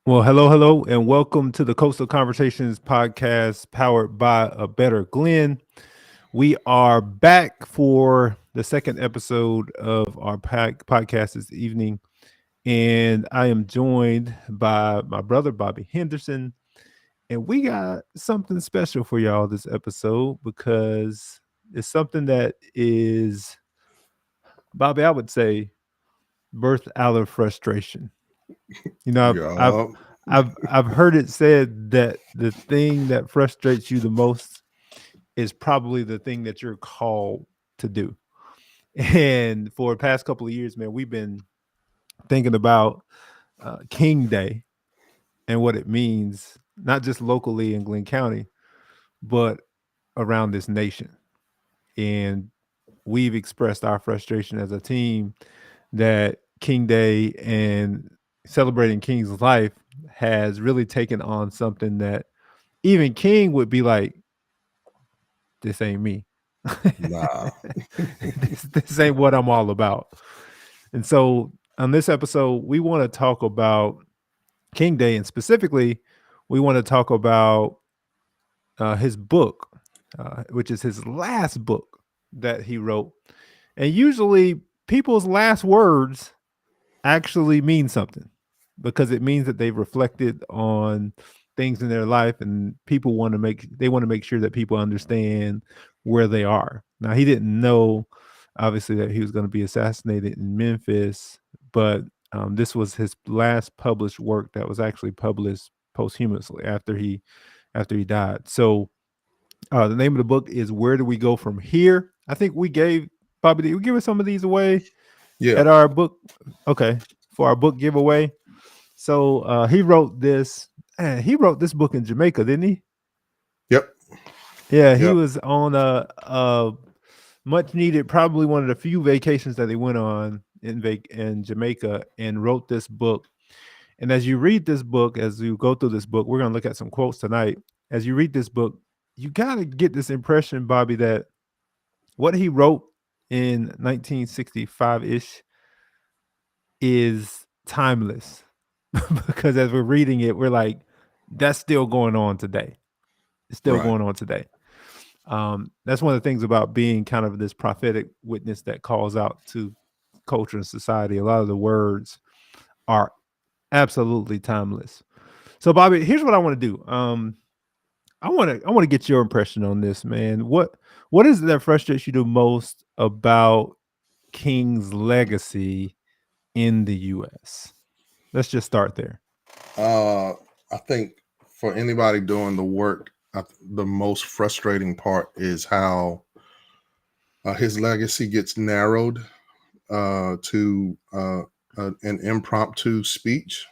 Well, hello, and welcome to the Coastal Conversations podcast powered by a better Glenn. We are back for the second episode of our podcast this evening, and I am joined by my brother, Bobby Henderson. And we got something special for y'all this episode because it's something that is, Bobby, I would say, birth out of frustration. You know, Yeah. I've heard it said that the thing that frustrates you the most is probably the thing that you're called to do. And for the past couple of years, man, we've been thinking about King Day and what it means, not just locally in Glenn County, but around this nation. And we've expressed our frustration as a team that King Day and celebrating King's life has really taken on something that even King would be like, this ain't me. Nah. this ain't what I'm all about. And so on this episode, we want to talk about King Day, and specifically, we want to talk about his book, which is his last book that he wrote. And usually, people's last words actually mean something because it means that they've reflected on things in their life, and people want to make sure that people understand where they are. Now, he didn't know obviously that he was going to be assassinated in Memphis, but this was his last published work that was actually published posthumously after he died. So the name of the book is Where Do We Go From Here? I think we gave Bobby, did we give us some of these away Yeah. at our book? Okay, for our book giveaway. So he wrote this. He wrote this book in Jamaica, didn't he? Yep. Yeah, he Yep. was on a much needed, probably one of the few vacations that he went on in Jamaica, and wrote this book. And as you read this book, as you go through this book, we're going to look at some quotes tonight. As you read this book, you got to get this impression, Bobby, that what he wrote in 1965 ish is timeless. Because as we're reading it, we're like, that's still going on today. It's still Right. going on today. That's one of the things about being kind of this prophetic witness that calls out to culture and society. A lot of the words are absolutely timeless. So, Bobby, here's what I want to do. I want to get your impression on this, man. What is it that frustrates you the most about King's legacy in the U.S.? Let's just start there. I think for anybody doing the work, the most frustrating part is how his legacy gets narrowed to an impromptu speech,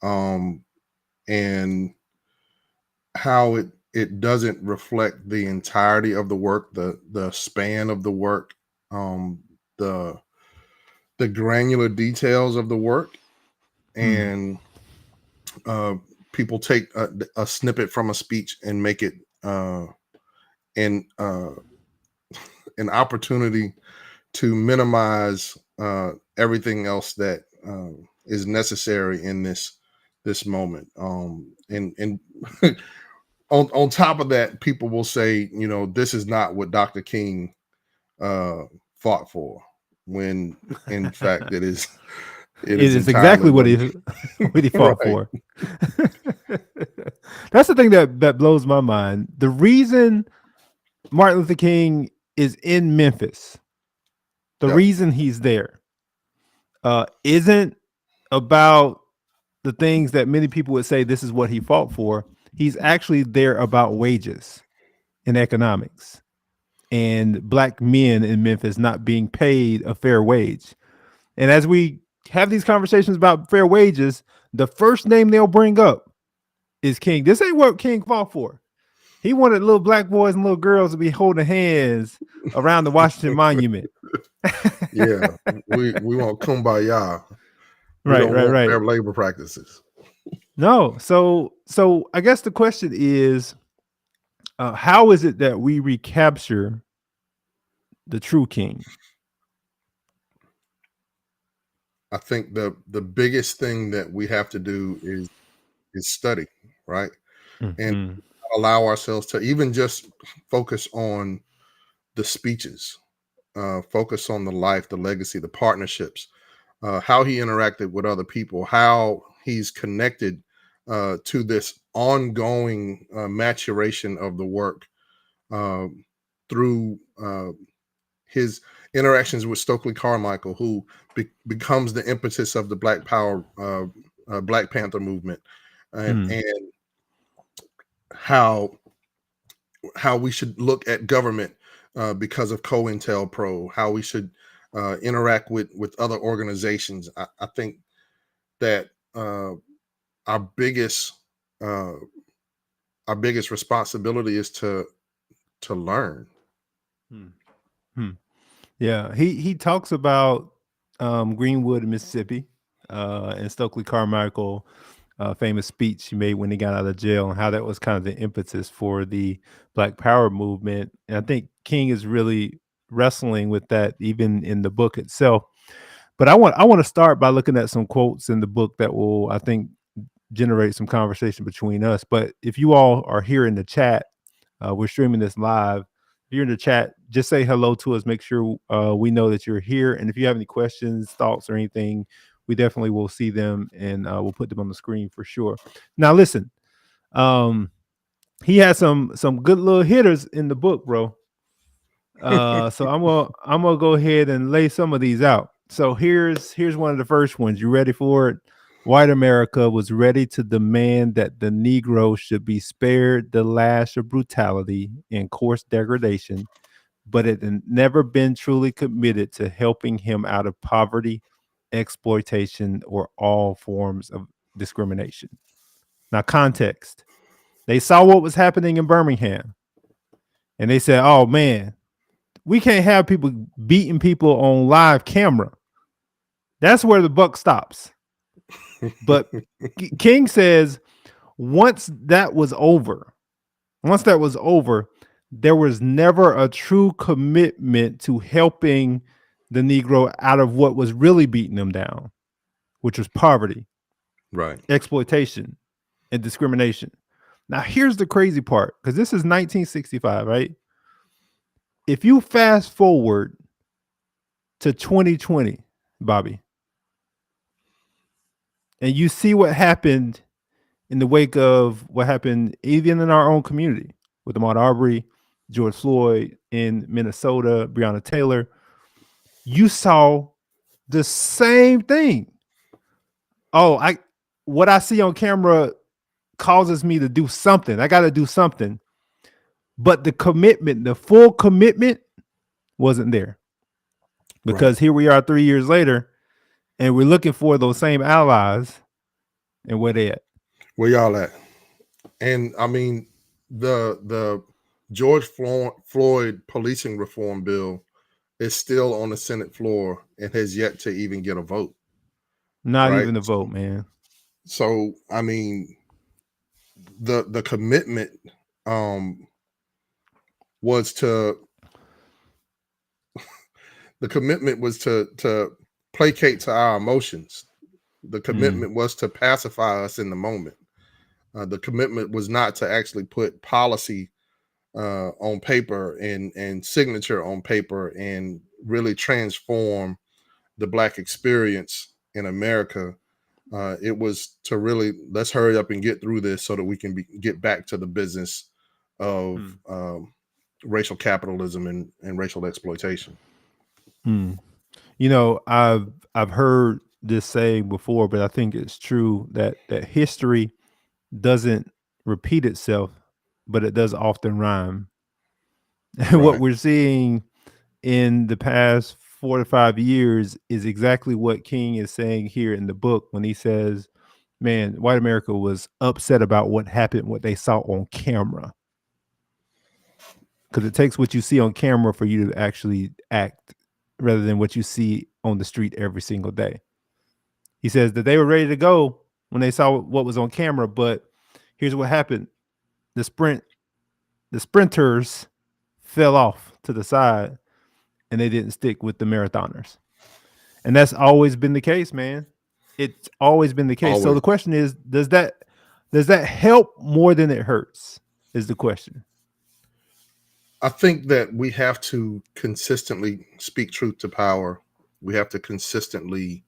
um, and how it doesn't reflect the entirety of the work, the span of the work, um, the the granular details of the work, Hmm. and uh, people take a snippet from a speech and make it an an opportunity to minimize everything else that is necessary in this moment. And on top of that, people will say, this is not what Dr. King uh, fought for, when in fact it It is is entirely exactly what what he he what he fought right. for. That's the thing that blows my mind. The reason Martin Luther King is in Memphis, the Yep. reason he's there, isn't about the things that many people would say this is what he fought for. He's actually there about wages and economics and black men in Memphis not being paid a fair wage. And as we have these conversations about fair wages, the first name they'll bring up is King. This ain't what King fought for. He wanted little black boys and little girls to be holding hands around the Washington Monument. Yeah. We want kumbaya. We Right, don't right, want right. fair labor practices. No, so I guess the question is, how is it that we recapture the true king? I think the biggest thing that we have to do is is study, right? And Mhm. allow ourselves to even just focus on the speeches, focus on the life, the legacy, the partnerships, how he interacted with other people, how he's connected to this ongoing maturation of the work through his interactions with Stokely Carmichael, who becomes the impetus of the Black Power, Black Panther movement, Mm. and how we should look at government because of COINTELPRO, how we should interact with other organizations. I think that our biggest uh, responsibility is to learn. Hmm. Hmm. Yeah, he talks about Greenwood, Mississippi, and Stokely Carmichael, famous speech he made when he got out of jail, and how that was kind of the impetus for the Black Power movement. And I think King is really wrestling with that even in the book itself. But I want to start by looking at some quotes in the book that will, I think, generate some conversation between us. But if you all are here in the chat, we're streaming this live. If you're in the chat, just say hello to us. Make sure we know that you're here. And if you have any questions, thoughts, or anything, we definitely will see them and we'll put them on the screen for sure. Now, listen, um, he has some good little hitters in the book, bro. So I'm gonna go ahead and lay some of these out. So here's one of the first ones. You ready for it? White America was ready to demand that the Negro should be spared the lash of brutality and coarse degradation, but it had never been truly committed to helping him out of poverty, exploitation, or all forms of discrimination. Now, context. They saw what was happening in Birmingham and they said, oh man, we can't have people beating people on live camera. That's where the buck stops. But King says once that was over, there was never a true commitment to helping the Negro out of what was really beating them down, which was poverty, Right. exploitation, and discrimination. Now, here's the crazy part, because this is 1965, right? If you fast forward to 2020, Bobby, and you see what happened in the wake of what happened even in our own community with Ahmaud Arbery, George Floyd in Minnesota, Breonna Taylor, you saw the same thing. Oh, what I see on camera causes me to do something. I got to do something. But the commitment, the full commitment wasn't there. Because here we are 3 years later and we're looking for those same allies, and where they at? Where y'all at? And I mean, the George Floyd policing reform bill is still on the Senate floor and has yet to even get a vote. Not right? even a vote, man. So I mean, the commitment was to placate to our emotions. The commitment was to pacify us in the moment. The commitment was not to actually put policy on paper and signature on paper and really transform the Black experience in America. It was to really, let's hurry up and get through this so that we can get back to the business of racial capitalism and racial exploitation. You know, I've heard this saying before, but I think it's true that history doesn't repeat itself, but it does often rhyme. And what Right. we're seeing in the past 4 to 5 years is exactly what King is saying here in the book when he says, man, white America was upset about what happened, what they saw on camera. Because it takes what you see on camera for you to actually act rather than what you see on the street every single day. He says that they were ready to go when they saw what was on camera, but here's what happened. The sprinters fell off to the side and they didn't stick with the marathoners. And that's always been the case, man. It's always been the case. So Always. the question is, does that Does that help more than it hurts? Is the question. I think that we have to consistently speak truth to power. We have to consistently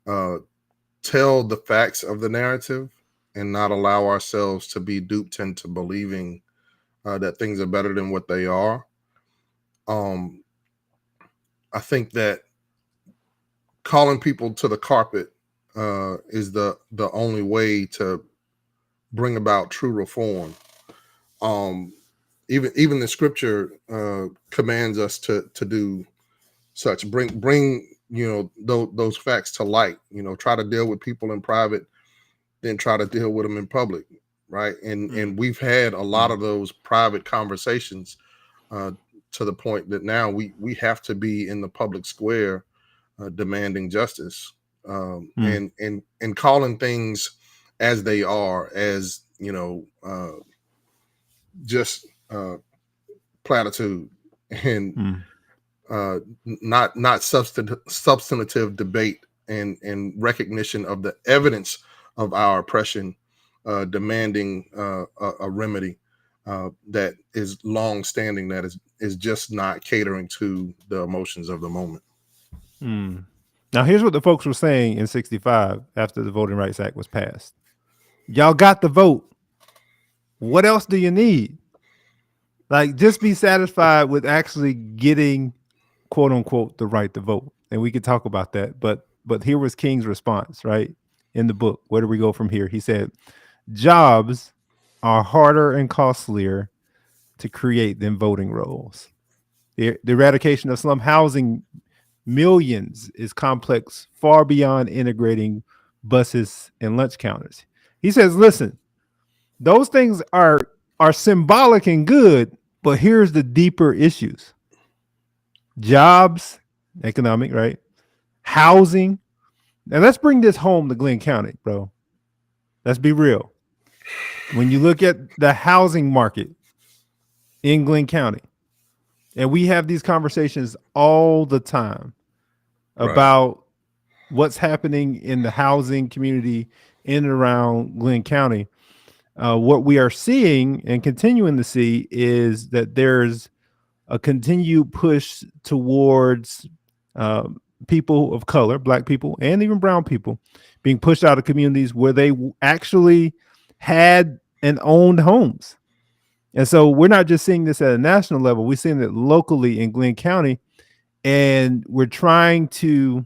tell the facts of the narrative and not allow ourselves to be duped into believing that things are better than what they are. I think that calling people to the carpet is the only way to bring about true reform. Even the scripture commands us to do such. Bring those facts to light. Try to deal with people in private, then try to deal with them in public, right? And we've had a lot of those private conversations to the point that now we have to be in the public square demanding justice and calling things as they are, as just platitude and not substantive debate and recognition of the evidence of our oppression, demanding a remedy that is long standing, that is just not catering to the emotions of the moment. Now, here's what the folks were saying in 65 after the Voting Rights Act was passed. Y'all got the vote. What else do you need? Like, just be satisfied with actually getting, quote unquote, the right to vote. And we could talk about that. But here was King's response, right? In the book. Where do we go from here? He said, jobs are harder and costlier to create than voting rolls. The eradication of slum housing millions is complex, far beyond integrating buses and lunch counters. He says, listen, those things are symbolic and good, but here's the deeper issues. Jobs, economic, right? Housing. And let's bring this home to Glenn County, bro. Let's be real. When you look at the housing market in Glenn County, and we have these conversations all the time about what's happening in the housing community in and around Glenn County. What we are seeing and continuing to see is that there's a continued push towards people of color, Black people, and even brown people being pushed out of communities where they actually had and owned homes. And so we're not just seeing this at a national level, we're seeing it locally in Glenn County. And we're trying to,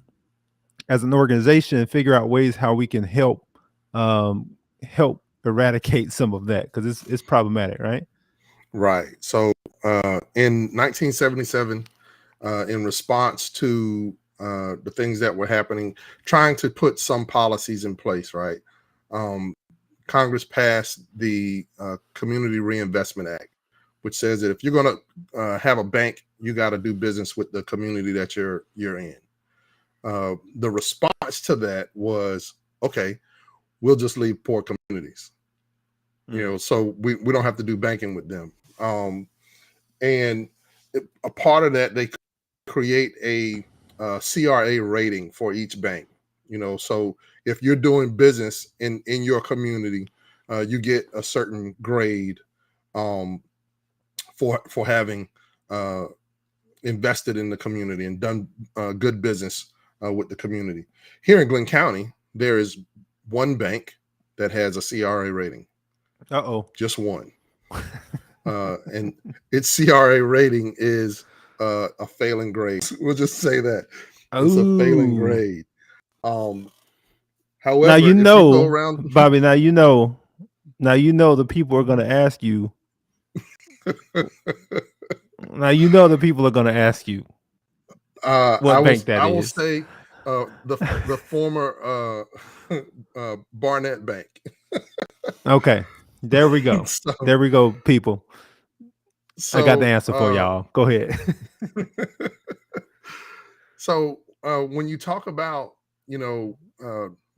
as an organization, figure out ways how we can help eradicate some of that, because it's problematic, right? Right. So in 1977, in response to the things that were happening, trying to put some policies in place, right? Congress passed the Community Reinvestment Act, which says that if you're going to have a bank, you got to do business with the community that you're in. The response to that was, okay, we'll just leave poor communities, so we don't have to do banking with them. And a part of that, they create a CRA rating for each bank. So if you're doing business in your community, you get a certain grade for having invested in the community and done good business with the community. Here in Glenn County, there is one bank that has a CRA rating. Just one. And its CRA rating is a failing grade. We'll just say that. It's a failing grade. However, now if you go around, Bobby, now you know the people are going to ask you. Now the people are going to ask you what bank that is. I will say the former Barnett Bank. Okay, there we go. There we go, people. So, I got the answer for y'all. Go ahead. So when you talk about,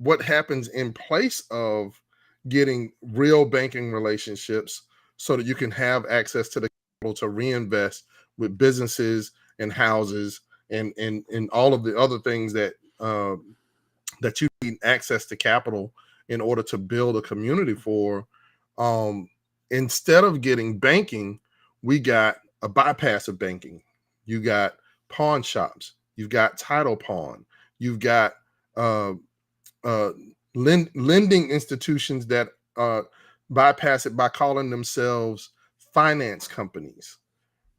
what happens in place of getting real banking relationships so that you can have access to the capital to reinvest with businesses and houses and all of the other things that that you need access to capital in order to build a community for. Instead of getting banking, we got a bypass of banking. You got pawn shops. You've got title pawn. You've got lending institutions that bypass it by calling themselves finance companies,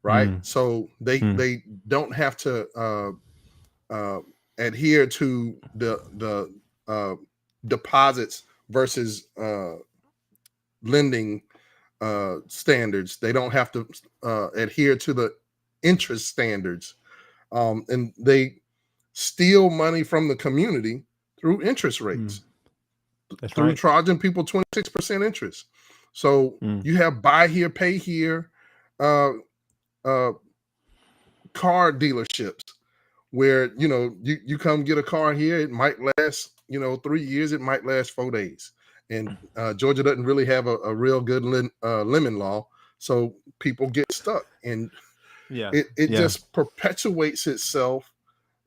right? So they don't have to adhere to the deposits versus lending standards. They don't have to adhere to the interest standards, and they steal money from the community through interest rates. That's through right. charging people 26% interest. So you have buy here, pay here car dealerships where, you come get a car here. It might last, 3 years. It might last 4 days. And Georgia doesn't really have a real good lemon law. So people get stuck, and it just perpetuates itself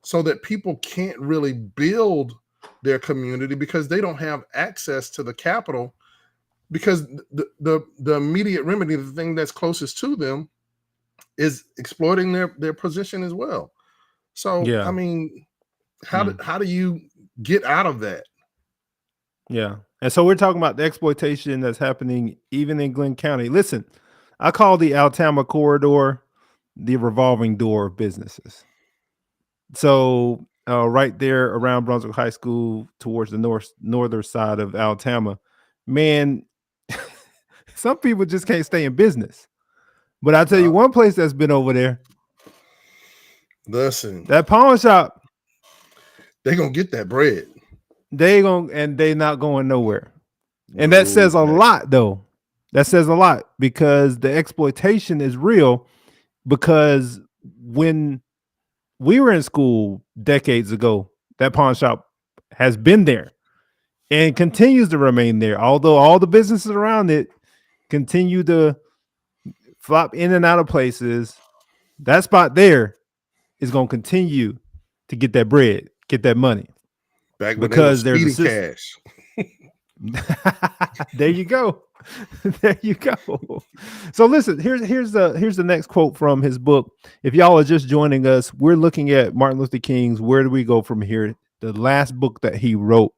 so that people can't really build their community because they don't have access to the capital, because the immediate remedy, the thing that's closest to them, is exploiting their position as well. So I mean, how do you get out of that? Yeah. And so we're talking about the exploitation that's happening even in Glenn County. Listen, I call the Altama corridor the revolving door of businesses. So right there around Brunswick High School towards the northern side of Altama, man, some people just can't stay in business. But I'll tell you one place that's been over there. Listen, that pawn shop, they're gonna get that bread. They not going nowhere. And that says a lot, though. That says a lot, because the exploitation is real. Because when we were in school decades ago, that pawn shop has been there and continues to remain there, although all the businesses around it continue to flop in and out of places. That spot there is going to continue to get that bread, get that money. Back when because there's cash. There you go. There you go. So listen, here's the next quote from his book. If y'all are just joining us, we're looking at Martin Luther King's Where Do We Go From Here? The last book that he wrote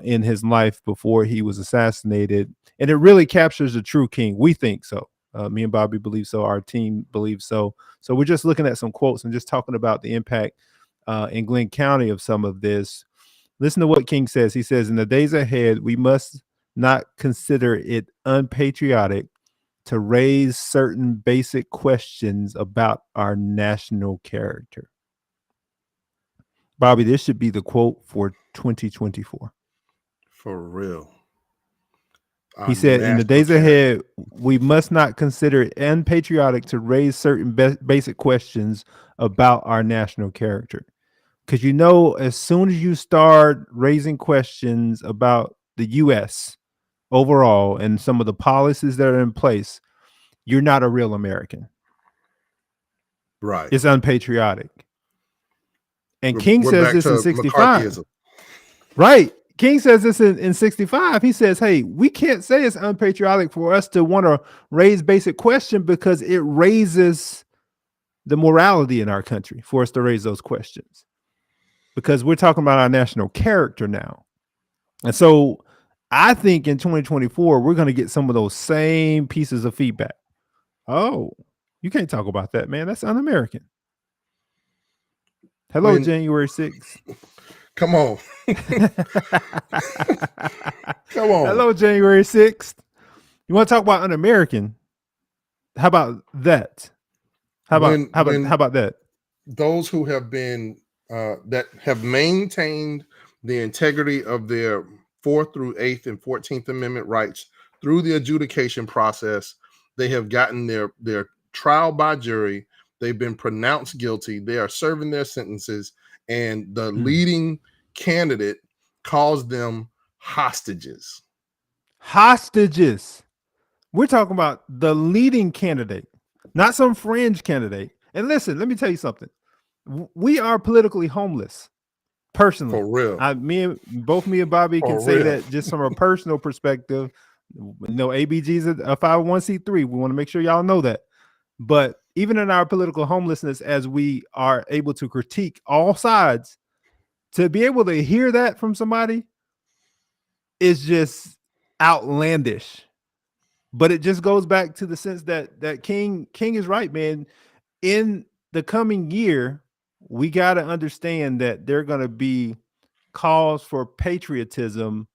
in his life before he was assassinated. And it really captures the true king. We think so. Me and Bobby believe so. Our team believes so. So we're just looking at some quotes and just talking about the impact in Glenn County of some of this. Listen to what King says. He says, in the days ahead, we must not consider it unpatriotic to raise certain basic questions about our national character. Bobby, this should be the quote for 2024. For real. He said, in the days ahead, we must not consider it unpatriotic to raise certain basic questions about our national character. Because as soon as you start raising questions about the U.S. overall and some of the policies that are in place, you're not a real American. Right. It's unpatriotic. And King says this in 65. Right. King says this in 65. He says, hey, we can't say it's unpatriotic for us to want to raise basic questions, because it raises the morality in our country for us to raise those questions. Because we're talking about our national character now. And so I think in 2024, we're going to get some of those same pieces of feedback. Oh, you can't talk about that, man. That's un-American. Hello, January 6th. Come on. Come on. Hello, January 6th. You want to talk about un-American? How about that? How about that? Those who have been that have maintained the integrity of their 4th through 8th and 14th Amendment rights through the adjudication process, they have gotten their trial by jury. They've been pronounced guilty. They are serving their sentences, and the leading candidate calls them hostages. Hostages. We're talking about the leading candidate, not some fringe candidate. And listen, let me tell you something. We are politically homeless. personally. For real. Both me and Bobby can For say real. that just from a personal perspective. ABG is a 501c3. We want to make sure y'all know that. But even in our political homelessness, as we are able to critique all sides, to be able to hear that from somebody is just outlandish. But it just goes back to the sense that King is right, man. In the coming year, we got to understand that there are going to be calls for patriotism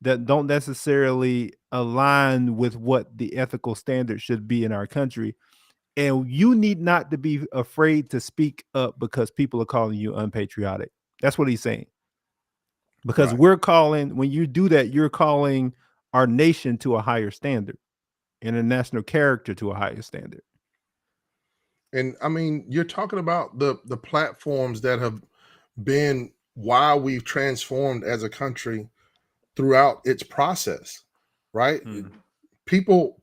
that don't necessarily align with what the ethical standard should be in our country. And you need not to be afraid to speak up because people are calling you unpatriotic. That's what he's saying. Because we're calling, when you do that, you're calling our nation to a higher standard and a national character to a higher standard. And I mean, you're talking about the platforms that have been why we've transformed as a country throughout its process, right? People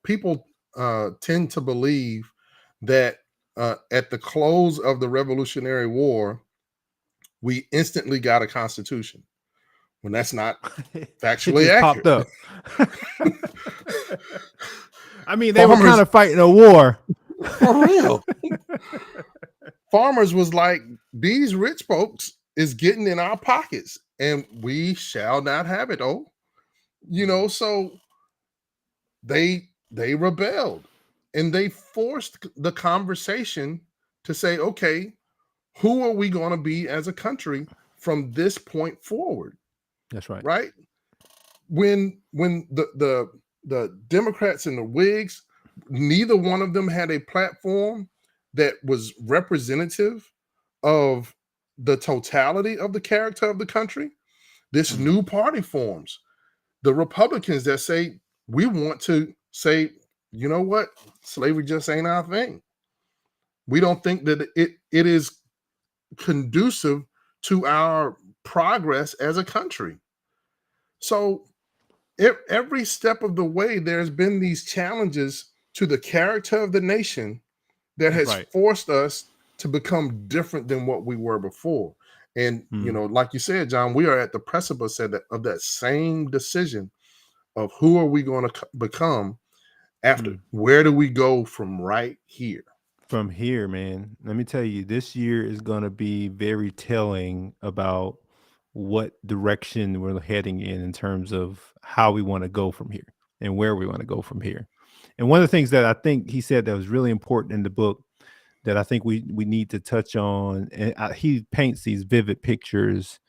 tend to believe that at the close of the Revolutionary War, we instantly got a constitution, when that's not factually accurate. Popped up. I mean, they were kind of fighting a war. For real. Farmers was like, these rich folks is getting in our pockets and we shall not have it. So they rebelled and they forced the conversation to say, okay, who are we going to be as a country from this point forward? That's right. Right. When the Democrats and the Whigs, neither one of them had a platform that was representative of the totality of the character of the country. This new party forms. The Republicans that say, we want to say, you know what? Slavery just ain't our thing. We don't think that it is conducive to our progress as a country. So every step of the way, there's been these challenges to the character of the nation that has forced us to become different than what we were before. And, like you said, John, we are at the precipice of that same decision of who are we going to become after? Where do we go from right here? From here, man, let me tell you, this year is going to be very telling about what direction we're heading in terms of how we want to go from here and where we want to go from here. And one of the things that I think he said that was really important in the book that I think we need to touch on, and he paints these vivid pictures.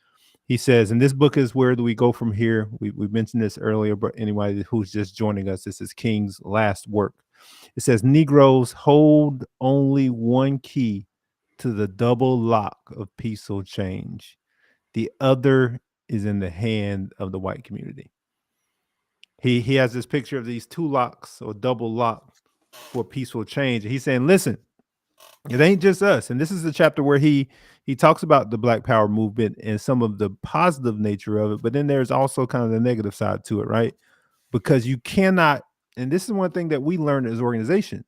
He says, and this book is Where Do We Go From Here? We mentioned this earlier, but anybody who's just joining us, this is King's last work. It says, Negroes hold only one key to the double lock of peaceful change. The other is in the hand of the white community. He has this picture of these two locks or double locks for peaceful change. And he's saying, listen, it ain't just us. And this is the chapter where he talks about the Black Power movement and some of the positive nature of it. But then there's also kind of the negative side to it, right? Because you cannot, and this is one thing that we learned as an organization,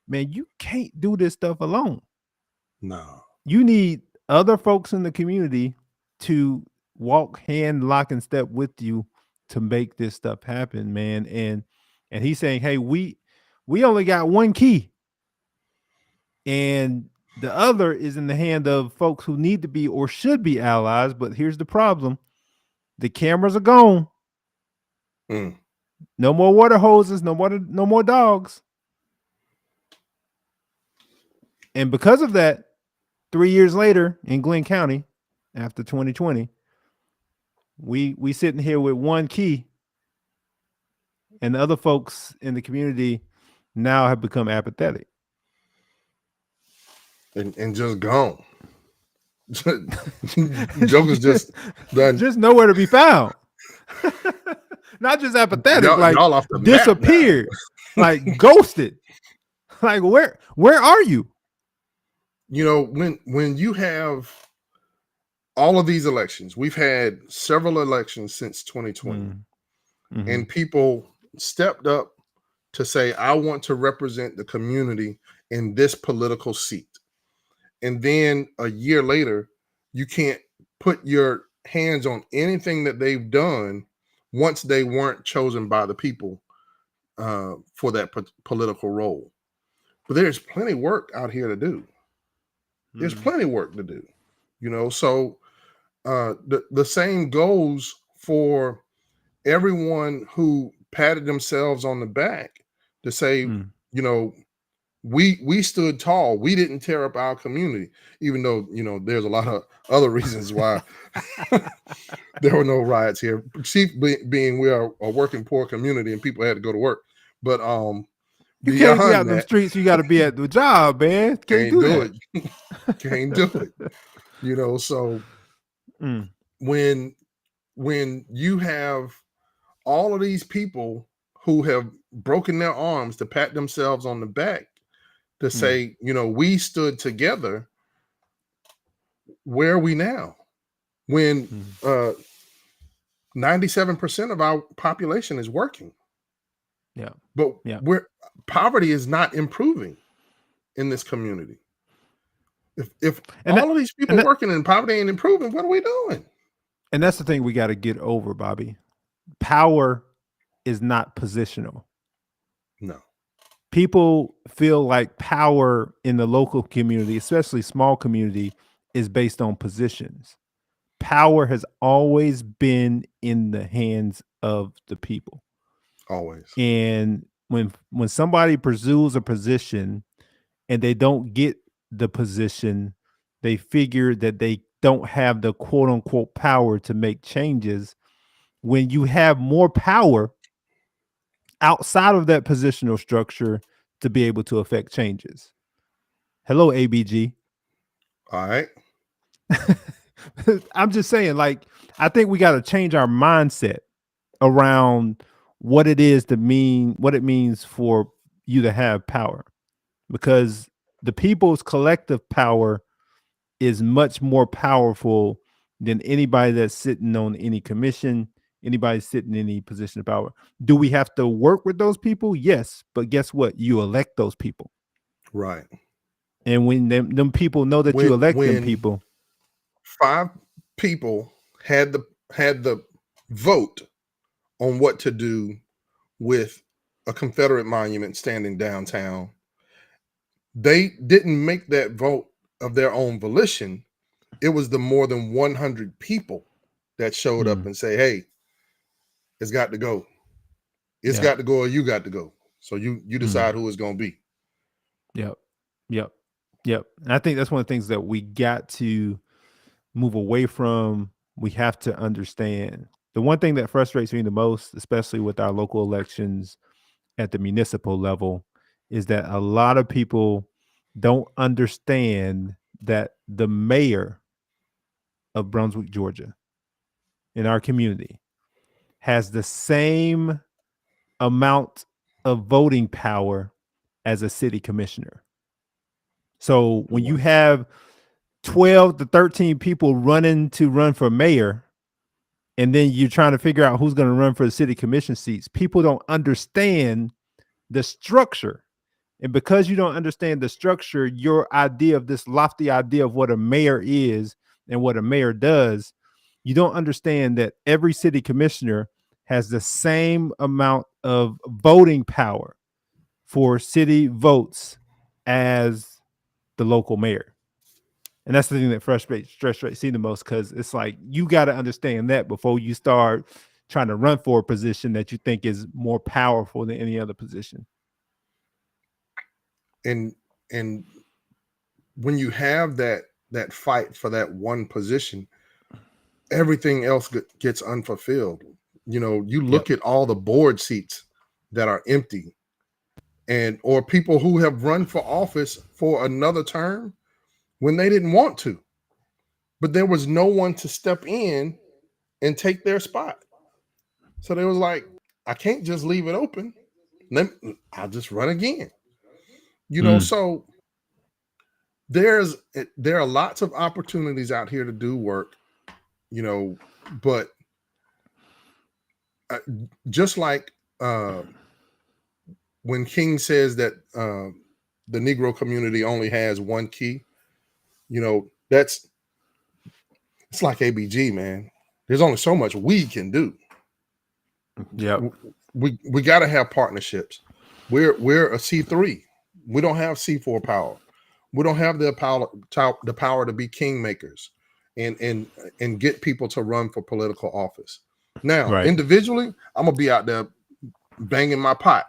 man, you can't do this stuff alone. No. You need other folks in the community to walk hand, lock, and step with you to make this stuff happen, man. And he's saying, hey, we only got one key. And the other is in the hand of folks who need to be or should be allies. But here's the problem. The cameras are gone. No more water hoses, no more dogs. And because of that, 3 years later in Glenn County, after 2020, we sitting here with one key, and the other folks in the community now have become apathetic. And just gone. Joker's just done. Just nowhere to be found. Not just apathetic, y'all off the disappeared, like ghosted. Like where are you? When you have all of these elections, we've had several elections since 2020, and people stepped up to say, I want to represent the community in this political seat. And then a year later, you can't put your hands on anything that they've done once they weren't chosen by the people for that political role. But there's plenty of work out here to do. There's plenty of work to do, so the same goes for everyone who patted themselves on the back to say, we stood tall. We didn't tear up our community, even though, there's a lot of other reasons why there were no riots here. Chief being we are a working poor community and people had to go to work. But you can't be out in the streets. You got to be at the job, man. Can't do it. Can't do it. So when you have all of these people who have broken their arms to pat themselves on the back to say, we stood together, where are we now? When 97% of our population is working. Yeah. But poverty is not improving in this community. If all of these people working and poverty ain't improving, what are we doing? And that's the thing we got to get over, Bobby. Power is not positional. No. People feel like power in the local community, especially small community, is based on positions. Power has always been in the hands of the people. Always. And when somebody pursues a position and they don't get the position, they figure that they don't have the quote unquote power to make changes. When you have more power outside of that positional structure to be able to affect changes. Hello, ABG. All right. I'm just saying, I think we got to change our mindset around what it means for you to have power, because the people's collective power is much more powerful than anybody that's sitting on any commission, anybody sitting in any position of power. Do we have to work with those people? Yes. But guess what? You elect those people. Right. And when them people know that you elect them people. 5 people had the vote on what to do with a Confederate monument standing downtown. They didn't make that vote of their own volition. It was the more than 100 people that showed up and say, hey, it's got to go. It's got to go, or you got to go. So you decide who it's going to be. Yep. And I think that's one of the things that we got to move away from. We have to understand. The one thing that frustrates me the most, especially with our local elections at the municipal level, is that a lot of people don't understand that the mayor of Brunswick, Georgia, in our community, has the same amount of voting power as a city commissioner. So when you have 12 to 13 people run for mayor, and then you're trying to figure out who's going to run for the city commission seats, people don't understand the structure. And because you don't understand the structure, your idea of this lofty idea of what a mayor is and what a mayor does, you don't understand that every city commissioner has the same amount of voting power for city votes as the local mayor. And that's the thing that frustrates me the most, because it's like, you got to understand that before you start trying to run for a position that you think is more powerful than any other position. And when you have that fight for that one position, everything else gets unfulfilled. You look at all the board seats that are empty, or people who have run for office for another term when they didn't want to, but there was no one to step in and take their spot. So they was like, I can't just leave it open. I'll just run again. So there are lots of opportunities out here to do work, but just like when King says that the Negro community only has one key, it's like ABG, man. there's only so much we can do. Yep. We got to have partnerships. We're a C3. We don't have C4 power. We don't have the power to be kingmakers and get people to run for political office. Now, Right. individually, I'm gonna be out there banging my pot,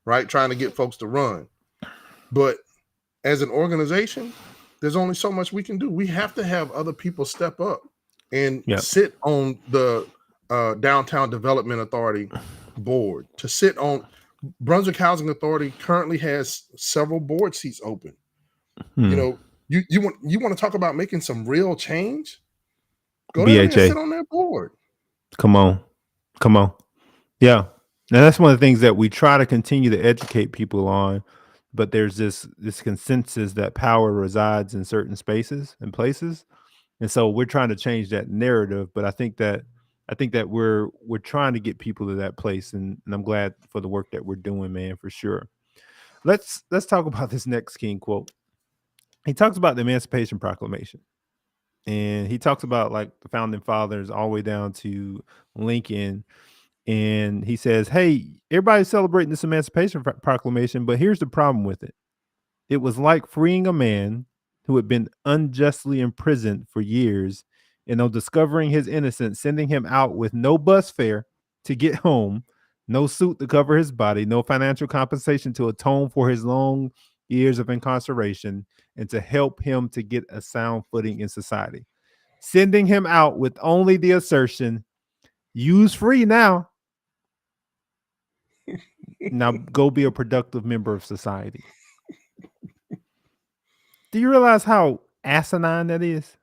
right, trying to get folks to run. But as an organization, there's only so much we can do. We have to have other people step up and Yep. sit on the Downtown Development Authority board, to sit on Brunswick Housing Authority currently has several board seats open. You know, you want to talk about making some real change? Go down there and sit on that board. Come on. Yeah. And that's one of the things that we try to continue to educate people on. But there's this consensus that power resides in certain spaces and places. And so we're trying to change that narrative. But I think that we're trying to get people to that place. And I'm glad for the work that we're doing, man, for sure. Let's talk about this next King quote. He talks about the Emancipation Proclamation. And he talks about like the founding fathers all the way down to Lincoln. And he says, hey, everybody's celebrating this Emancipation Proclamation, but here's the problem with it. It was like freeing a man who had been unjustly imprisoned for years, and on discovering his innocence, sending him out with no bus fare to get home, no suit to cover his body, no financial compensation to atone for his long years of incarceration, and to help him to get a sound footing in society. Sending him out with only the assertion, "You's free now. Now go be a productive member of society." Do you realize how asinine that is?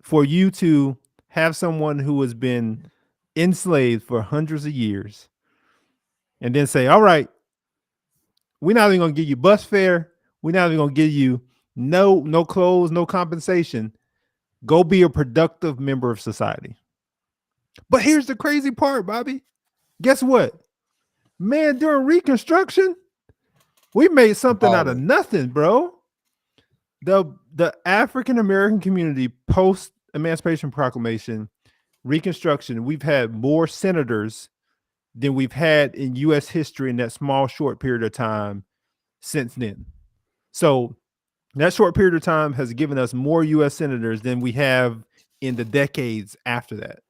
For you to have someone who has been enslaved for hundreds of years and then say, all right, we're not even going to give you bus fare. We're not even going to give you no clothes, no compensation. Go be a productive member of society. But here's the crazy part, Bobby. Guess what? Man, during Reconstruction, we made something out of nothing, bro. The African American community post Emancipation Proclamation, Reconstruction, we've had more senators than we've had in U.S. history in that small, short period of time since then. So that short period of time has given us more U.S. senators than we have in the decades after that.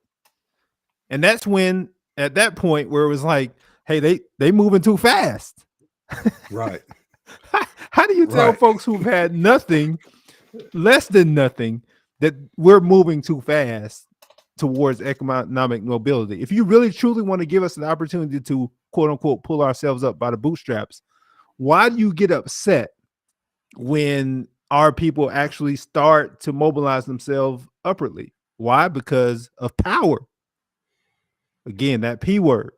And that's when, at that point, where it was like, hey, they moving too fast. Right. How do you tell folks who've had nothing, less than nothing, that we're moving too fast towards economic mobility? If you really truly want to give us an opportunity to quote unquote pull ourselves up by the bootstraps, why do you get upset when our people actually start to mobilize themselves upwardly? Why? Because of power. Again, that P word.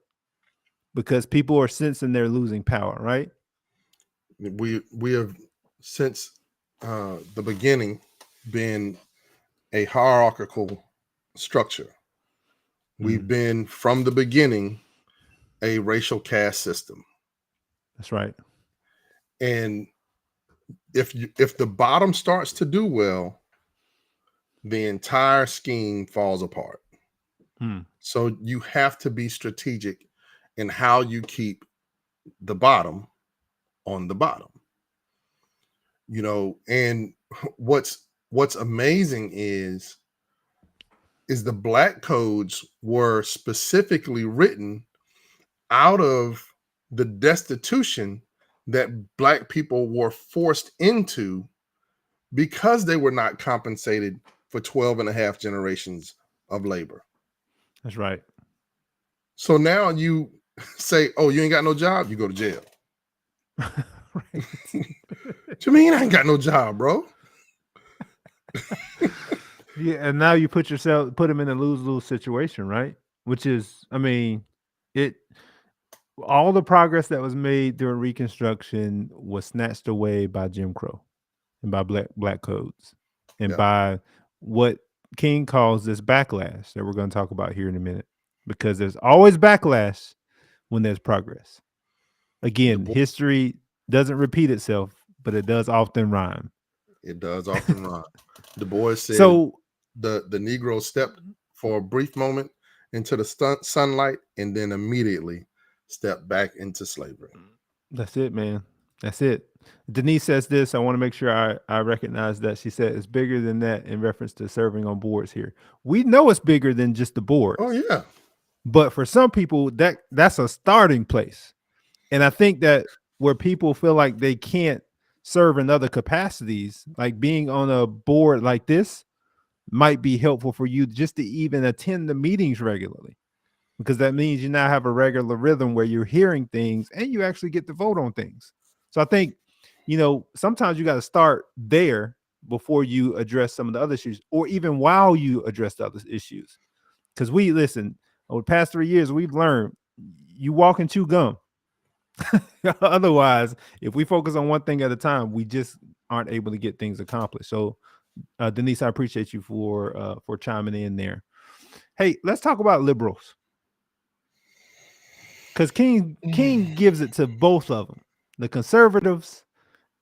Because people are sensing they're losing power, right? We have since the beginning been a hierarchical structure. We've been from the beginning a racial caste system. That's right. And if the bottom starts to do well, the entire scheme falls apart. So you have to be strategic in how you keep the bottom on the bottom. You know, and what's amazing is the black codes were specifically written out of the destitution that black people were forced into because they were not compensated for 12 and a half generations of labor. That's right. So now you say, oh, you ain't got no job, you go to jail. Right. What you mean I ain't got no job, bro? Yeah, and now you put them in a lose-lose situation, right? Which is, I mean, all the progress that was made during Reconstruction was snatched away by Jim Crow and by black codes and by what King calls this backlash that we're going to talk about here in a minute, because there's always backlash when there's progress. Again, history doesn't repeat itself, but it does often rhyme. It does often rhyme. Du Bois said, so the Negro stepped for a brief moment into the sunlight and then immediately stepped back into slavery. That's it, man. That's it. Denise says this. I want to make sure I recognize that. She said it's bigger than that in reference to serving on boards here. We know it's bigger than just the boards. Oh yeah. But for some people, that's a starting place. And I think that where people feel like they can't serve in other capacities, like being on a board like this might be helpful for you just to even attend the meetings regularly, because that means you now have a regular rhythm where you're hearing things and you actually get to vote on things. So I think, sometimes you got to start there before you address some of the other issues, or even while you address the other issues. Because over the past 3 years, we've learned you walk and chew gum. Otherwise, if we focus on one thing at a time, we just aren't able to get things accomplished. So, Denise, I appreciate you for chiming in there. Hey, let's talk about liberals, because King gives it to both of them, the conservatives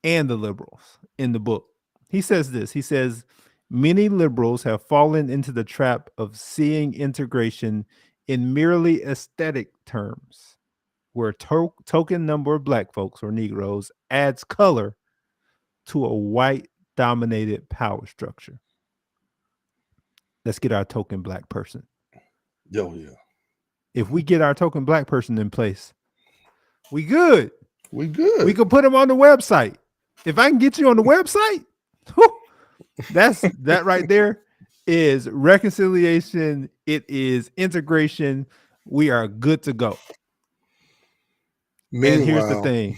and the liberals, in the book. He says this. He says, many liberals have fallen into the trap of seeing integration in merely aesthetic terms, where a token number of Black folks or Negroes adds color to a white-dominated power structure. Let's get our token Black person. Yo, yeah. If we get our token Black person in place, we good. We good. We can put him on the website. If I can get you on the website, that right there is reconciliation. It is integration. We are good to go. Meanwhile, and here's the thing.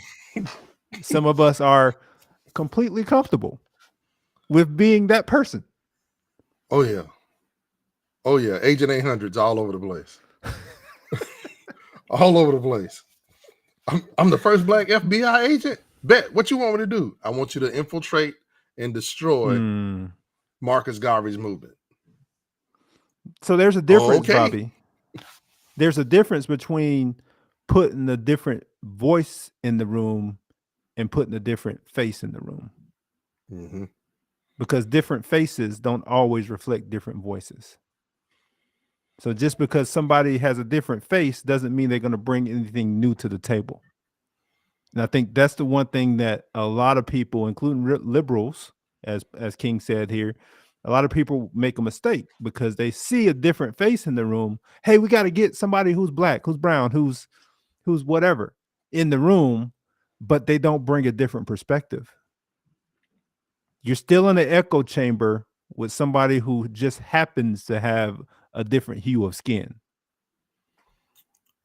Some of us are completely comfortable with being that person. Oh yeah. Oh yeah. Agent 800's all over the place. All over the place. I'm the first Black FBI agent. Bet. What you want me to do? I want you to infiltrate and destroy Marcus Garvey's movement. So there's a difference, Okay. Bobby. There's a difference between putting a different voice in the room and putting a different face in the room. Mm-hmm. Because different faces don't always reflect different voices. So just because somebody has a different face doesn't mean they're going to bring anything new to the table. And I think that's the one thing that a lot of people, including liberals, as King said here, a lot of people make a mistake because they see a different face in the room. Hey, we got to get somebody who's Black, who's brown, who's whatever in the room, but they don't bring a different perspective. You're still in an echo chamber with somebody who just happens to have a different hue of skin.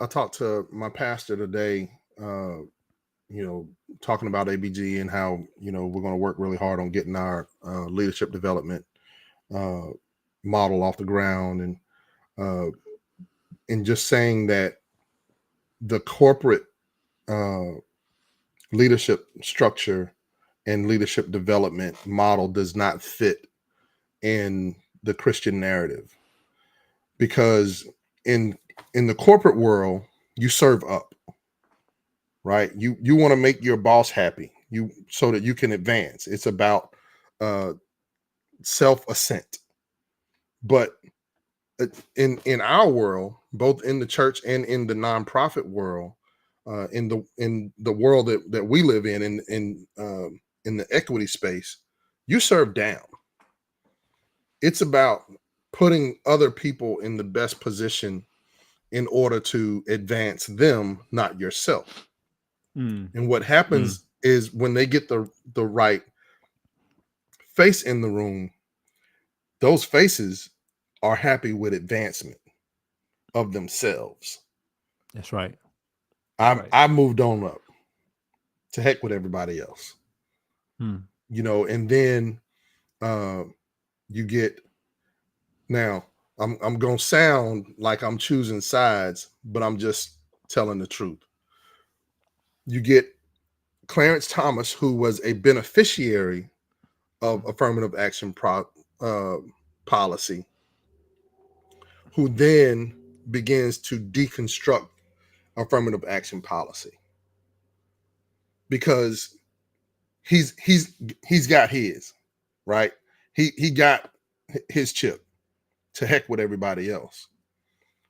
I talked to my pastor today, talking about ABG and how, we're going to work really hard on getting our leadership development model off the ground, and just saying that the corporate leadership structure and leadership development model does not fit in the Christian narrative, because in the corporate world, you serve up, right? You want to make your boss happy, so that you can advance. It's about self-ascent. But in our world, both in the church and in the nonprofit world, in the world that we live in the equity space, you serve down. It's about putting other people in the best position in order to advance them, not yourself. And what happens is when they get the right face in the room, those faces are happy with advancement of themselves. That's right. I moved on up. To heck with everybody else. And then you get, now I'm gonna sound like I'm choosing sides, but I'm just telling the truth. You get Clarence Thomas, who was a beneficiary of affirmative action policy, who then begins to deconstruct affirmative action policy, because he's got his, right. He got his chip. to heck with everybody else.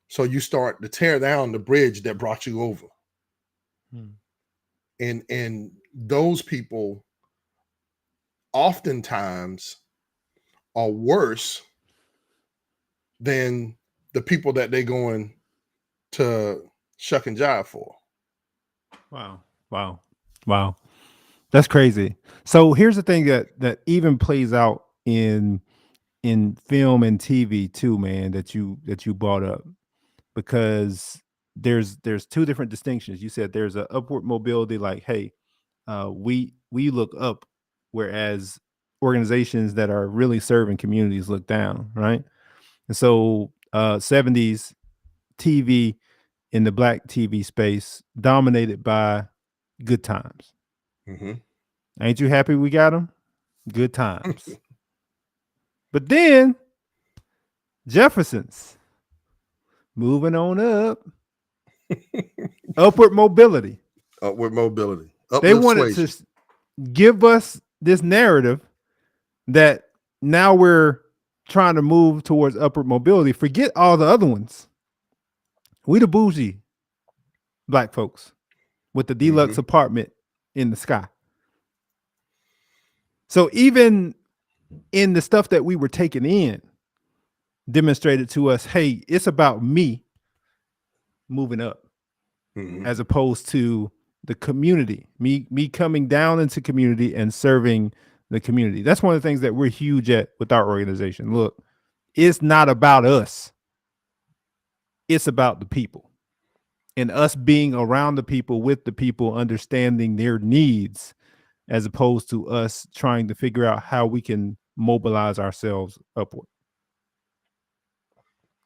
So you start to tear down the bridge that brought you over. And those people oftentimes are worse than the people that they're going to shuck and jive for. Wow. That's crazy. So here's the thing that even plays out in film and TV too, man, that you brought up, because there's two different distinctions. You said there's an upward mobility, like, hey, we look up, whereas organizations that are really serving communities look down, right? And so 70s TV in the Black TV space dominated by Good Times. Ain't you happy we got them? Good Times. But then Jefferson's moving on up. Upward mobility. They wanted to give us this narrative that now we're trying to move towards upward mobility. Forget all the other ones. We the bougie Black folks with the deluxe apartment in the sky. So even in the stuff that we were taking in, demonstrated to us, hey, it's about me moving up, as opposed to the community, me coming down into community and serving the community. That's one of the things that we're huge at with our organization. Look, it's not about us. It's about the people, and us being around the people, with the people, understanding their needs, as opposed to us trying to figure out how we can mobilize ourselves upward.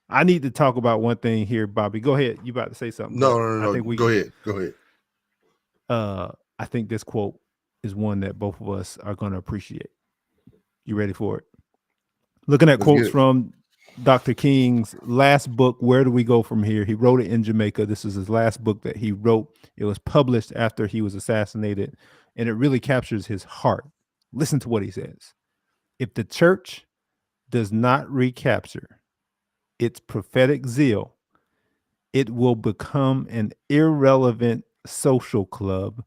I need to talk about one thing here, Bobby. Go ahead. You about to say something? No. I think go ahead. I think this quote is one that both of us are going to appreciate. You ready for it? Looking at quotes from Dr. King's last book, Where Do We Go From Here? He wrote it in Jamaica. This is his last book that he wrote. It was published after he was assassinated, and it really captures his heart. Listen to what he says. If the church does not recapture its prophetic zeal, it will become an irrelevant social club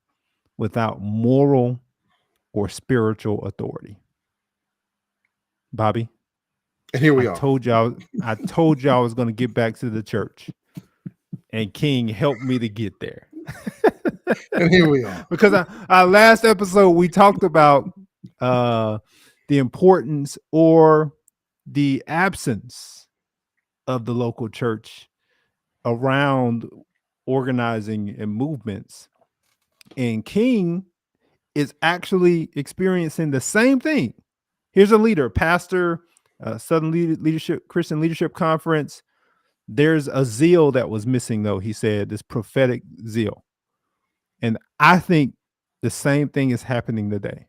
without moral or spiritual authority. Bobby, and here we are. I told y'all I was going to get back to the church, and King helped me to get there. And here we are. Because our last episode, we talked about the importance or the absence of the local church around organizing and movements. And King is actually experiencing the same thing. Here's a leader, pastor, Southern Leadership, Christian Leadership Conference. There's a zeal that was missing, though, he said, this prophetic zeal. And I think the same thing is happening today,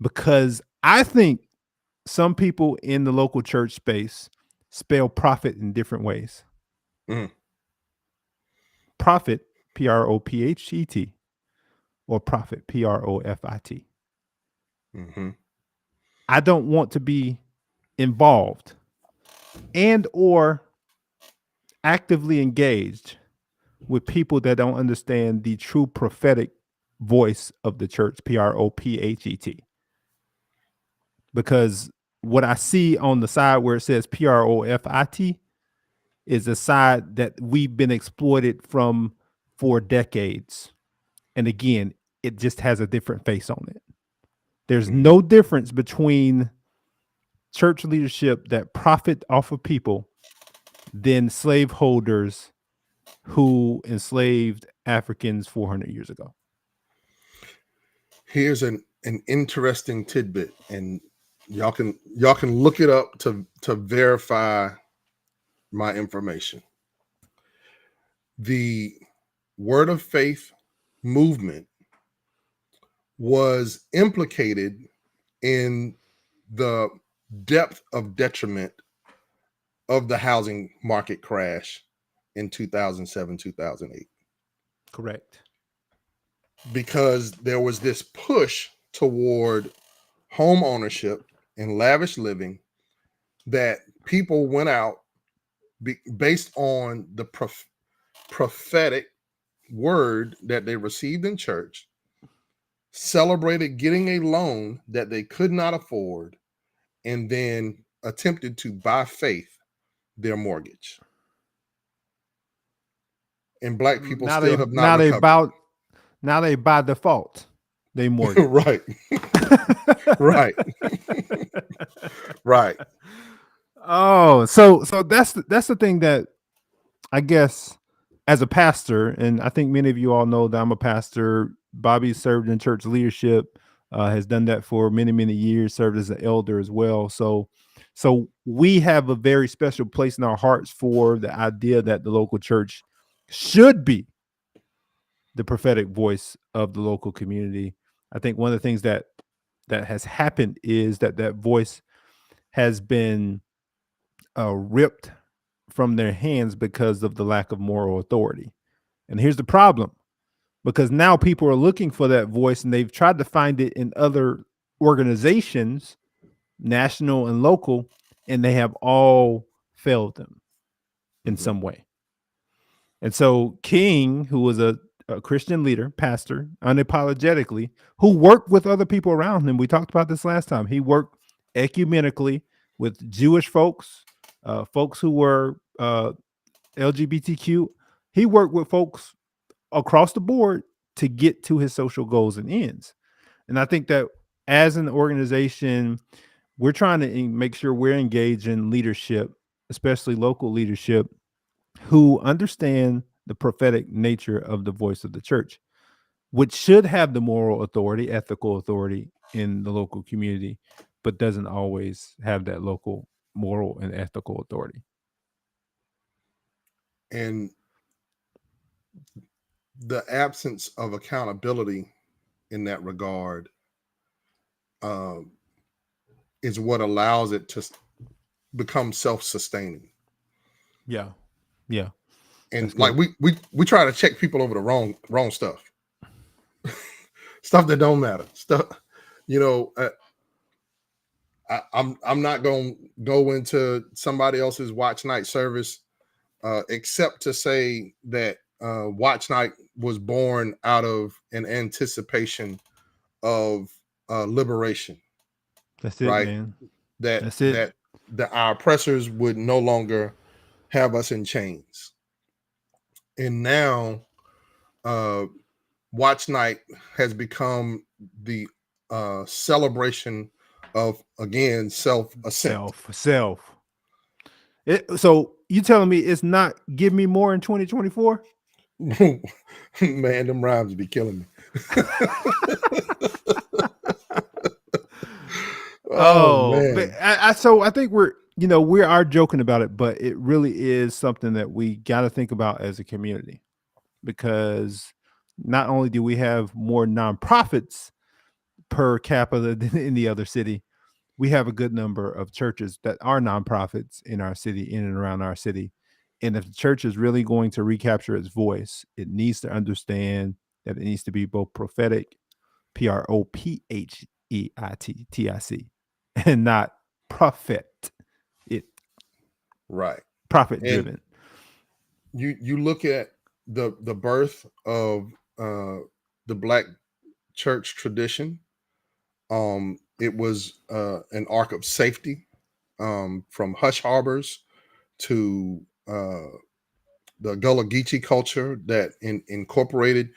because I think some people in the local church space spell prophet in different ways. Prophet, Prophet, or prophet, Profit. I don't want to be involved and or actively engaged with people that don't understand the true prophetic voice of the church, Prophet. Because what I see on the side where it says Profit is a side that we've been exploited from for decades. And again, it just has a different face on it. There's no difference between church leadership that profit off of people than slaveholders who enslaved Africans 400 years ago. Here's an interesting tidbit, and y'all can look it up to verify my information. The Word of Faith movement was implicated in the depth of detriment of the housing market crash in 2007, 2008. Correct. Because there was this push toward home ownership and lavish living that people went out based on the prophetic word that they received in church, celebrated getting a loan that they could not afford, and then attempted to, by faith, their mortgage. And Black people still have not recovered. Now they by default they mortgage. Right. Right. Right. Oh, so that's the thing that I guess as a pastor, and I think many of you all know that I'm a pastor. Bobby served in church leadership, has done that for many years, served as an elder as well. So we have a very special place in our hearts for the idea that the local church should be the prophetic voice of the local community. I think one of the things that has happened is that voice has been ripped from their hands because of the lack of moral authority. And here's the problem, because now people are looking for that voice and they've tried to find it in other organizations, national and local, and they have all failed them in some way. And so King, who was a Christian leader, pastor, unapologetically, who worked with other people around him. We talked about this last time. He worked ecumenically with Jewish folks, folks who were LGBTQ. He worked with folks across the board to get to his social goals and ends. And I think that as an organization, we're trying to make sure we're engaged in leadership, especially local leadership, who understand the prophetic nature of the voice of the church, which should have the moral authority, ethical authority in the local community, but doesn't always have that local moral and ethical authority. And the absence of accountability in that regard is what allows it to become self-sustaining. Yeah. And like we try to check people over the wrong stuff. Stuff that don't matter. Stuff, I'm not going to go into somebody else's watch night service except to say that watch night was born out of an anticipation of liberation. That's it, right? man. That's it. That our oppressors would no longer have us in chains. And now watch night has become the celebration of, again, self-ascent. Self. So you telling me it's not Give Me More in 2024? Man, them rhymes be killing me. Man. But so I think we are joking about it, but it really is something that we got to think about as a community, because not only do we have more nonprofits per capita than any other city, we have a good number of churches that are nonprofits in our city, in and around our city. And if the church is really going to recapture its voice, it needs to understand that it needs to be both prophetic, prophettic, and not prophet. Right. Profit driven. You look at the birth of the Black church tradition. It was an ark of safety, from hush harbors to the Gullah Geechee culture that incorporated,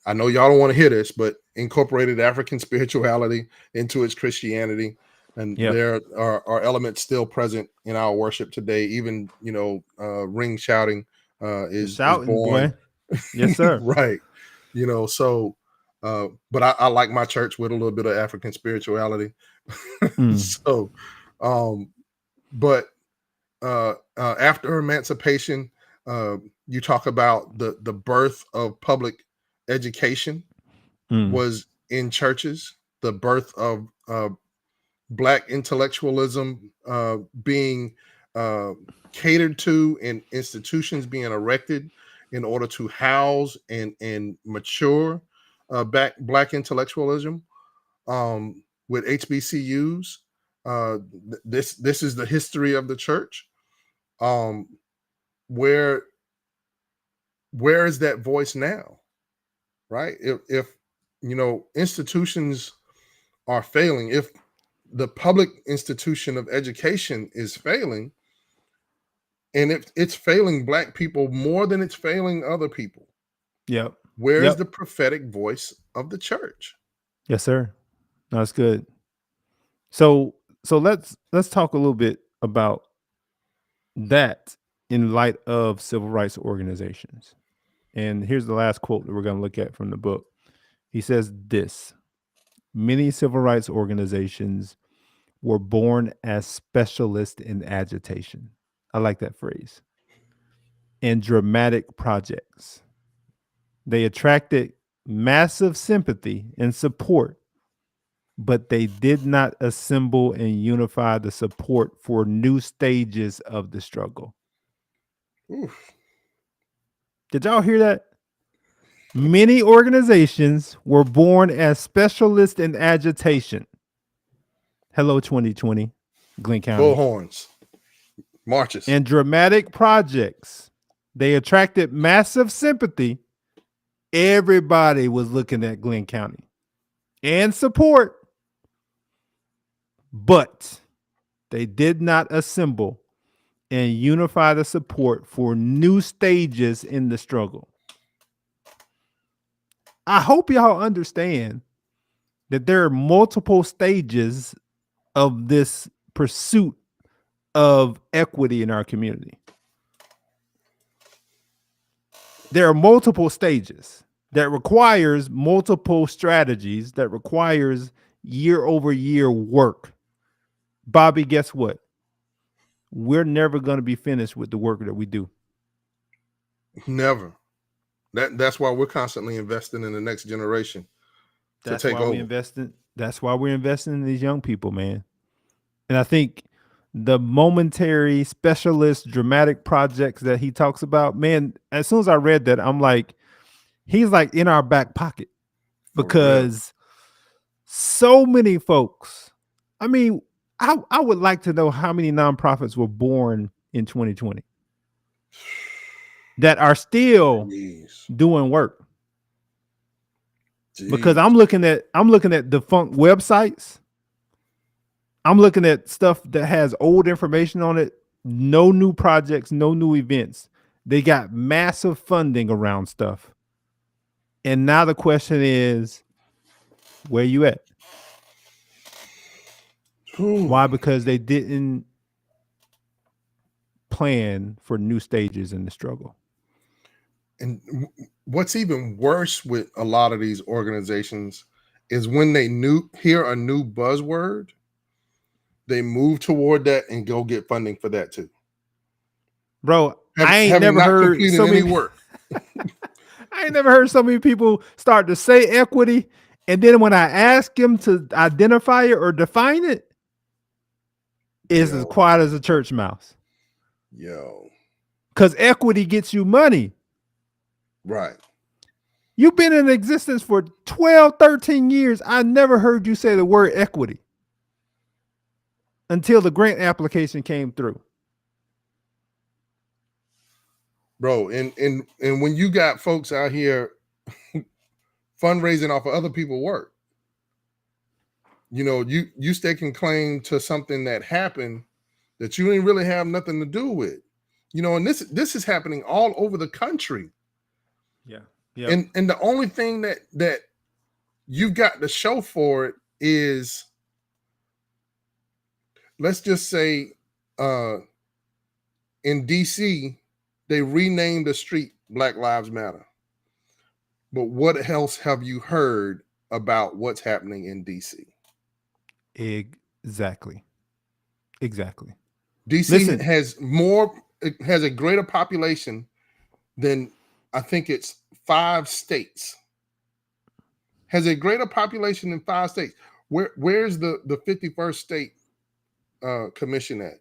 I know y'all don't want to hear this, but incorporated African spirituality into its Christianity. And there are elements still present in our worship today. Even, ring shouting is born. Boy. Yes, sir. Right. So, but I like my church with a little bit of African spirituality. So, but after emancipation, you talk about the birth of public education was in churches, the birth of Black intellectualism being catered to, and institutions being erected in order to house and mature Black intellectualism with HBCUs. This is the history of the church. Where is that voice now? Right? If institutions are failing, if the public institution of education is failing, and if it's failing Black people more than it's failing other people, Yep. where is Yep. the prophetic voice of the church? Yes, sir. No, that's good. So let's talk a little bit about that in light of civil rights organizations. And here's the last quote that we're going to look at from the book. He says this: many civil rights organizations were born as specialists in agitation. I like that phrase. And dramatic projects. They attracted massive sympathy and support, but they did not assemble and unify the support for new stages of the struggle. Oof. Did y'all hear that? Many organizations were born as specialists in agitation. Hello, 2020, Glenn County. Bullhorns, marches, and dramatic projects. They attracted massive sympathy. Everybody was looking at Glenn County and support, but they did not assemble and unify the support for new stages in the struggle. I hope y'all understand that there are multiple stages of this pursuit of equity in our community. There are multiple stages that requires multiple strategies, that requires year over year work. Bobby, guess what? We're never going to be finished with the work that we do. Never. That's why we're constantly investing in the next generation. That's why we're investing in these young people, man. And I think the momentary specialist dramatic projects that he talks about, man, as soon as I read that, I'm like, he's like in our back pocket, because so many folks, I mean, I would like to know how many nonprofits were born in 2020 that are still doing work. Because I'm looking at defunct websites. I'm looking at stuff that has old information on it. No new projects, no new events. They got massive funding around stuff. And now the question is, where you at? Why? Because they didn't plan for new stages in the struggle. And what's even worse with a lot of these organizations is when they hear a new buzzword, they move toward that and go get funding for that too. Bro, I ain't never heard so many work. I ain't never heard so many people start to say equity, and then when I ask them to identify it or define it, it's as quiet as a church mouse. Because equity gets you money. Right. You've been in existence for 12, 13 years. I never heard you say the word equity until the grant application came through. Bro, and when you got folks out here fundraising off of other people's work, you staking claim to something that happened that you didn't really have nothing to do with. And this is happening all over the country. Yeah. And the only thing that you've got to show for it is, let's just say, in DC, they renamed the street Black Lives Matter. But what else have you heard about what's happening in DC? Exactly. DC has a greater population than, I think it's 5 states. Has a greater population than 5 states. Where's the 51st state commission at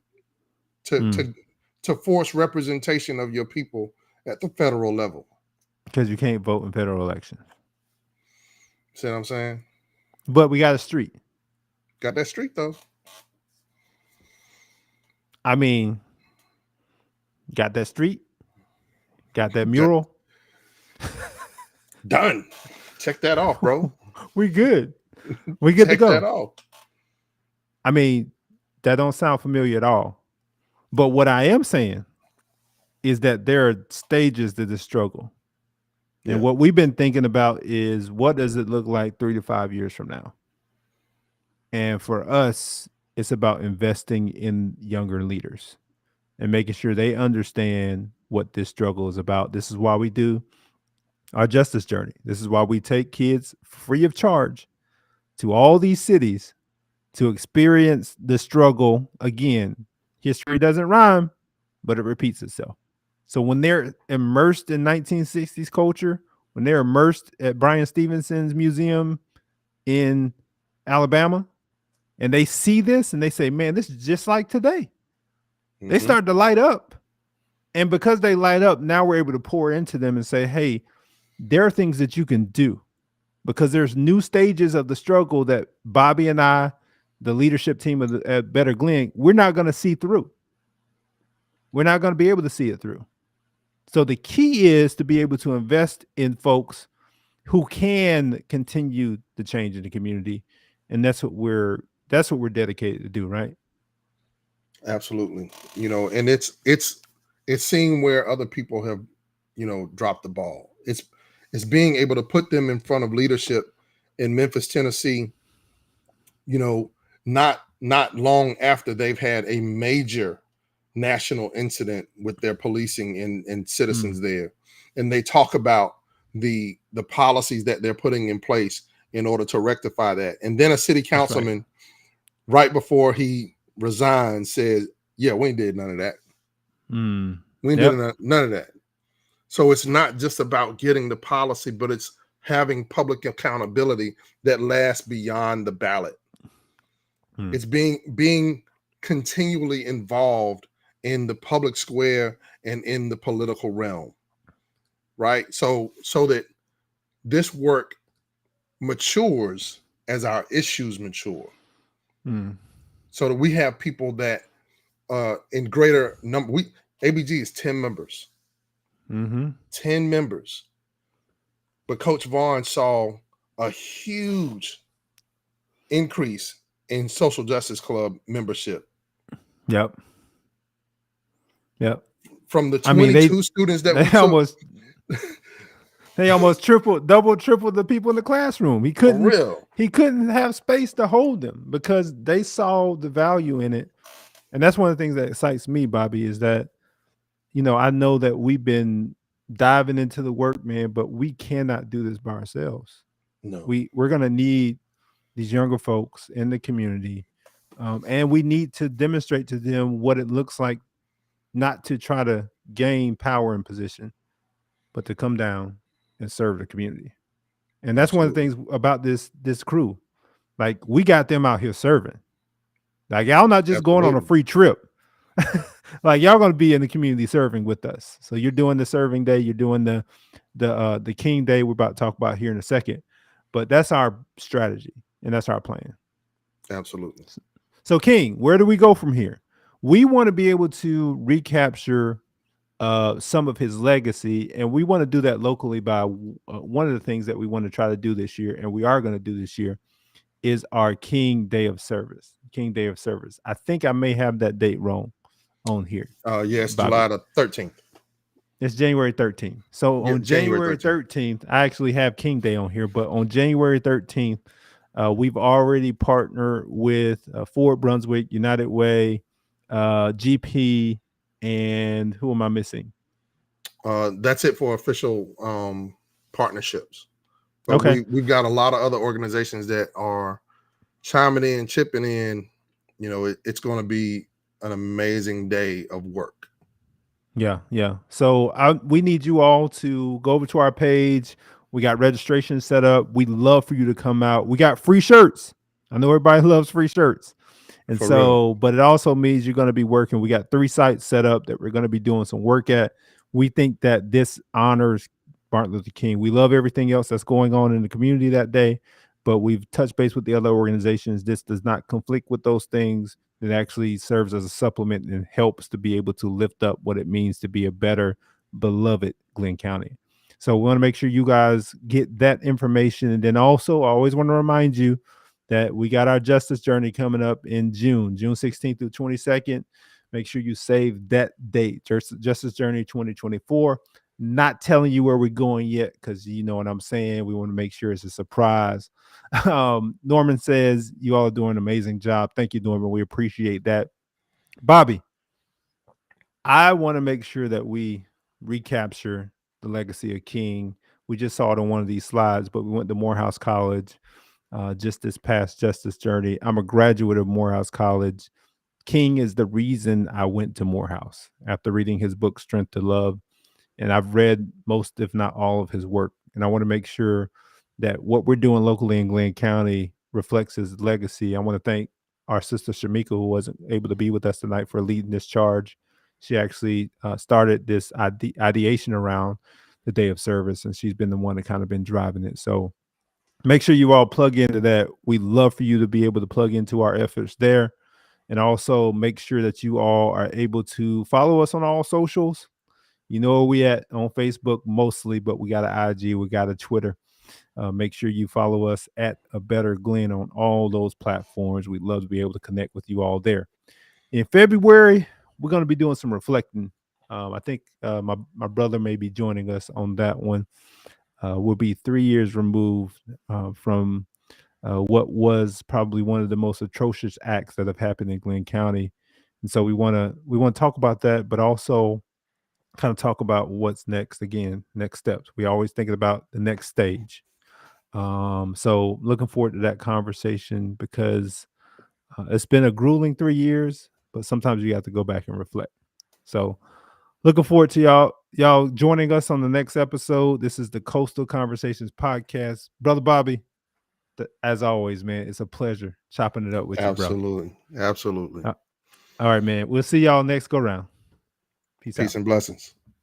to force representation of your people at the federal level? Because you can't vote in federal elections. See what I'm saying? But we got a street. Got that street though. I mean, got that street, got that Got- mural. Done. Check that off, bro. We good. We good to Check that go. off. I mean, that don't sound familiar at all. But what I am saying is that there are stages to this struggle. And Yeah. what we've been thinking about is what does it look like 3 to 5 years from now? And for us, it's about investing in younger leaders and making sure they understand what this struggle is about. This is why we do our justice journey. This is why we take kids free of charge to all these cities to experience the struggle again. History doesn't rhyme, but it repeats itself. So when they're immersed in 1960s culture, when they're immersed at Brian Stevenson's museum in Alabama, and they see this and they say, man, this is just like today. They Mhm. start to light up. And because they light up, now we're able to pour into them and say, hey, there are things that you can do because there's new stages of the struggle that Bobby and I, the leadership team of at Better Glen, we're not going to see through. We're not going to be able to see it through. So the key is to be able to invest in folks who can continue the change in the community. And that's what we're dedicated to do, right? Absolutely. You know, and it's seeing where other people have, you know, dropped the ball. It's being able to put them in front of leadership in Memphis, Tennessee, you know, not long after they've had a major national incident with their policing and citizens there. And they talk about the policies that they're putting in place in order to rectify that. And then a city councilman right before he resigned said, yeah, we ain't did none of that. We ain't did none of that. So it's not just about getting the policy, but it's having public accountability that lasts beyond the ballot. It's being continually involved in the public square and in the political realm, right? So that this work matures as our issues mature. So that we have people that in greater number. ABG is 10 members. 10 members. But Coach Vaughn saw a huge increase in Social Justice Club membership. Yep. From the 22 students that we took, they almost double, triple the people in the classroom. He couldn't have space to hold them because they saw the value in it. And that's one of the things that excites me, Bobby, is that, you know, I know that we've been diving into the work, man, but we cannot do this by ourselves. No. We're going to need these younger folks in the community. And we need to demonstrate to them what it looks like not to try to gain power and position, but to come down and serve the community. And that's one of the things about this crew. Like, we got them out here serving. Like, y'all not just going on a free trip. Like, y'all going to be in the community serving with us. So you're doing the serving day. You're doing the King Day we're about to talk about here in a second. But that's our strategy, and that's our plan. Absolutely. So, King, where do we go from here? We want to be able to recapture some of his legacy, and we want to do that locally by one of the things that we want to try to do this year, and we are going to do this year, is our King Day of Service. King Day of Service. I think I may have that date wrong on here. Yes, July the 13th. It's January 13th. So on January 13th, I actually have King Day on here, but on January 13th, we've already partnered with Ford Brunswick, United Way, GP, and who am I missing? That's it for official partnerships. But we've got a lot of other organizations that are chiming in, chipping in. You know, it's going to be an amazing day of work. Yeah. So we need you all to go over to our page. We got registration set up. We'd love for you to come out. We got free shirts. I know everybody loves free shirts. And but it also means you're going to be working. We got 3 sites set up that we're going to be doing some work at. We think that this honors Martin Luther King. We love everything else that's going on in the community that day, but we've touched base with the other organizations. This does not conflict with those things. It actually serves as a supplement and helps to be able to lift up what it means to be a better, beloved Glenn County. So we want to make sure you guys get that information. And then also, I always want to remind you that we got our justice journey coming up in June 16th through 22nd. Make sure you save that date, Justice Journey 2024. Not telling you where we're going yet because you know what I'm saying. We want to make sure it's a surprise. Norman says you all are doing an amazing job. Thank you, Norman. We appreciate that. Bobby, I want to make sure that we recapture the legacy of King. We just saw it on one of these slides, but we went to Morehouse College just this past Justice Journey. I'm a graduate of Morehouse College. King is the reason I went to Morehouse after reading his book, Strength to Love. And I've read most, if not all, of his work. And I want to make sure that what we're doing locally in Glenn County reflects his legacy. I want to thank our sister Shamika, who wasn't able to be with us tonight, for leading this charge. She actually started this ideation around the day of service, and she's been the one that kind of been driving it. So make sure you all plug into that. We'd love for you to be able to plug into our efforts there. And also make sure that you all are able to follow us on all socials. You know where we at on Facebook mostly, but we got an IG, we got a Twitter. Make sure you follow us at A Better Glenn on all those platforms. We'd love to be able to connect with you all there. In February, we're going to be doing some reflecting. I think my brother may be joining us on that one. We'll be 3 years removed from what was probably one of the most atrocious acts that have happened in Glenn County. And so we want to talk about that, but also kind of talk about what's next. Again, next steps. We always thinking about the next stage. So looking forward to that conversation because it's been a grueling 3 years, but sometimes you have to go back and reflect. So looking forward to y'all joining us on the next episode. This is the Coastal Conversations podcast. Brother Bobby, as always, man, it's a pleasure chopping it up with you, bro. Absolutely. All right, man. We'll see y'all next go round. Peace out. And blessings.